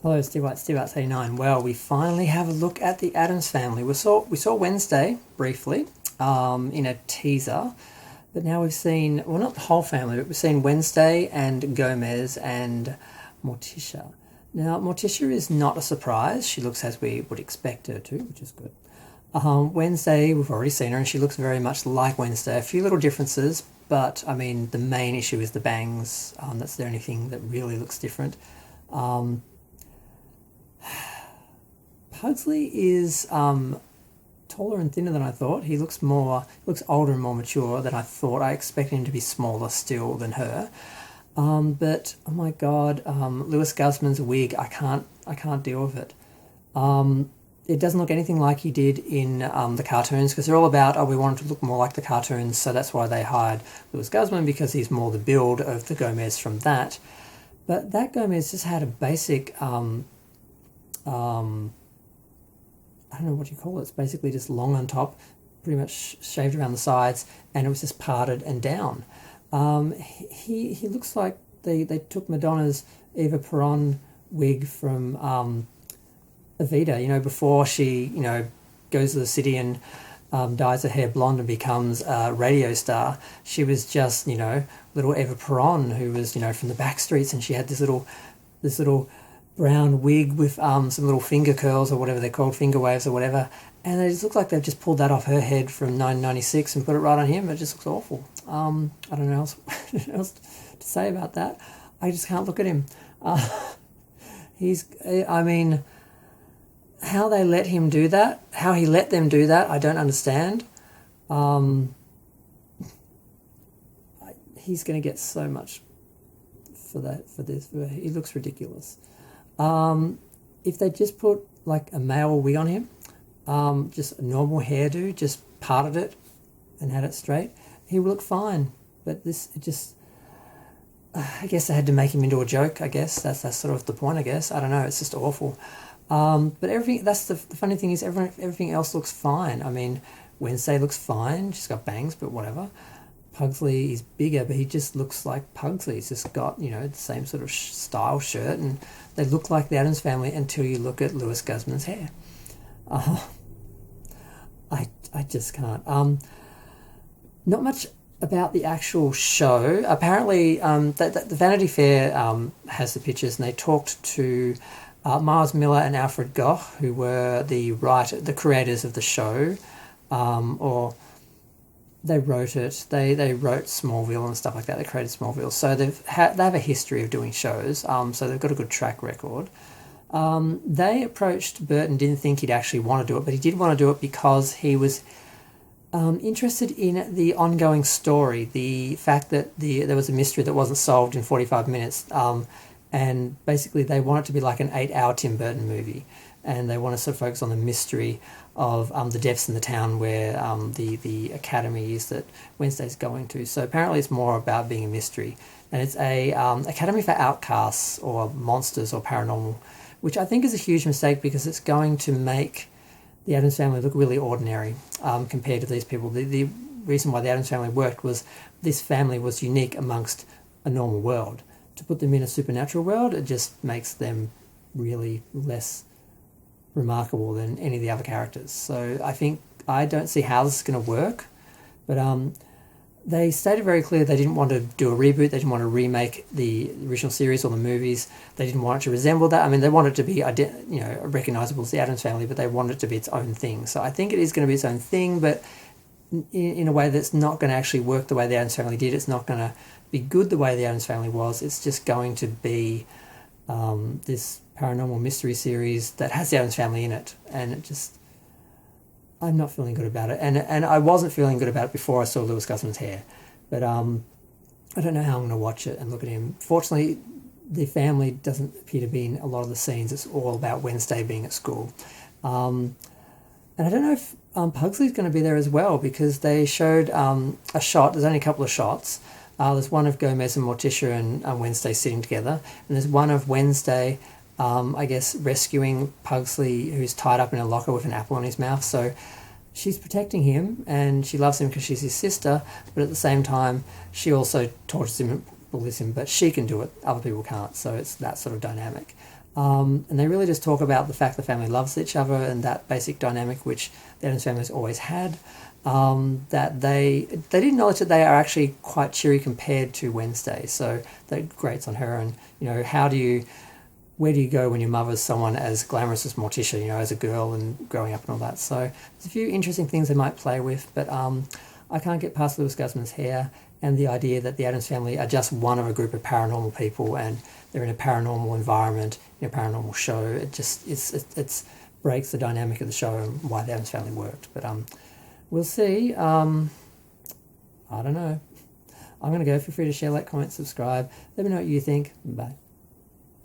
Hello, Steve Arts 89. Well, we finally have a look at the Addams family. We saw Wednesday briefly in a teaser, but now we've seen, well, not the whole family, but we've seen Wednesday and Gomez and Morticia. Now, Morticia is not a surprise. She looks as we would expect her to, which is good. Wednesday, we've already seen her, and she looks very much like Wednesday. A few little differences, but I mean, the main issue is the bangs. That's the only thing that really looks different. Um, Pugsley is taller and thinner than I thought. He looks older and more mature than I thought. I expected him to be smaller still than her. But oh my god, Lewis Guzman's wig, I can't deal with it. It doesn't look anything like he did in the cartoons, because they're all about, we want it to look more like the cartoons, so that's why they hired Lewis Guzman, because he's more the build of the Gomez from that. But that Gomez just had a basic um, I don't know what you call it. It's basically just long on top, pretty much shaved around the sides, and it was just parted and down. He looks like they took Madonna's Eva Peron wig from Evita. Before she goes to the city and dyes her hair blonde and becomes a radio star. She was just little Eva Peron, who was from the back streets, and she had this little brown wig with some little finger curls or whatever they're called, finger waves or whatever, and it just looks like they've just pulled that off her head from 1996 and put it right on him. It just looks awful. I don't know else to say about that. I just can't look at him. I mean, how they let him do that, how he let them do that, I don't understand. Um, he's going to get so much for that, for this. He looks ridiculous. If they just put like a male wig on him, just a normal hairdo, just parted it and had it straight, he would look fine. But I guess they had to make him into a joke. I guess that's sort of the point. I guess I don't know. It's just awful. But everything. That's the funny thing is everything else looks fine. I mean, Wednesday looks fine. She's got bangs, but whatever. Pugsley is bigger, but he just looks like Pugsley. He's just got, the same sort of style shirt, and they look like the Addams family until you look at Lewis Guzman's hair. Uh, I just can't. Not much about the actual show. Apparently, the Vanity Fair has the pictures, and they talked to Miles Miller and Alfred Gough, who were the creators of the show, or they wrote it. They wrote Smallville and stuff like that. They created Smallville, so they have a history of doing shows. So they've got a good track record. They approached Burton, didn't think he'd actually want to do it, but he did want to do it because he was interested in the ongoing story, the fact that there was a mystery that wasn't solved in 45 minutes, and basically they want it to be like an 8-hour Tim Burton movie, and they want to sort of focus on the mystery of the deaths in the town where the academy is that Wednesday's going to. So apparently it's more about being a mystery, and it's a academy for outcasts or monsters or paranormal, which I think is a huge mistake because it's going to make the Addams family look really ordinary compared to these people. The reason why the Addams family worked was this family was unique amongst a normal world. To put them in a supernatural world, it just makes them really less remarkable than any of the other characters. So I don't see how this is going to work, but they stated very clear they didn't want to do a reboot. They didn't want to remake the original series or the movies. They didn't want it to resemble that. I mean, they wanted it to be recognizable as the Addams family, but they wanted it to be its own thing. So I think it is going to be its own thing, but in a way that's not going to actually work the way the Addams family did. It's not going to be good the way the Addams family was. It's just going to be this paranormal mystery series that has the Addams family in it, and I'm not feeling good about it, and I wasn't feeling good about it before I saw Lewis Guzman's hair, but I don't know how I'm going to watch it and look at him. Fortunately, the family doesn't appear to be in a lot of the scenes. It's all about Wednesday being at school, and I don't know if Pugsley's going to be there as well, because they showed a shot. There's only a couple of shots. There's one of Gomez and Morticia and Wednesday sitting together, and there's one of Wednesday, I guess, rescuing Pugsley, who's tied up in a locker with an apple in his mouth. So she's protecting him, and she loves him because she's his sister, but at the same time, she also tortures him bullies him, but she can do it, other people can't. So it's that sort of dynamic. And they really just talk about the fact the family loves each other and that basic dynamic which the Addams family's always had. That they did acknowledge that they are actually quite cheery compared to Wednesday. So that grates on her. And where do you go when your mother's someone as glamorous as Morticia, as a girl and growing up and all that. So there's a few interesting things they might play with, but I can't get past Lewis Guzman's hair and the idea that the Addams family are just one of a group of paranormal people and they're in a paranormal environment, in a paranormal show. It just it's breaks the dynamic of the show and why the Addams family worked. But we'll see. I don't know. I'm going to go. Feel free to share, like, comment, subscribe. Let me know what you think. Bye.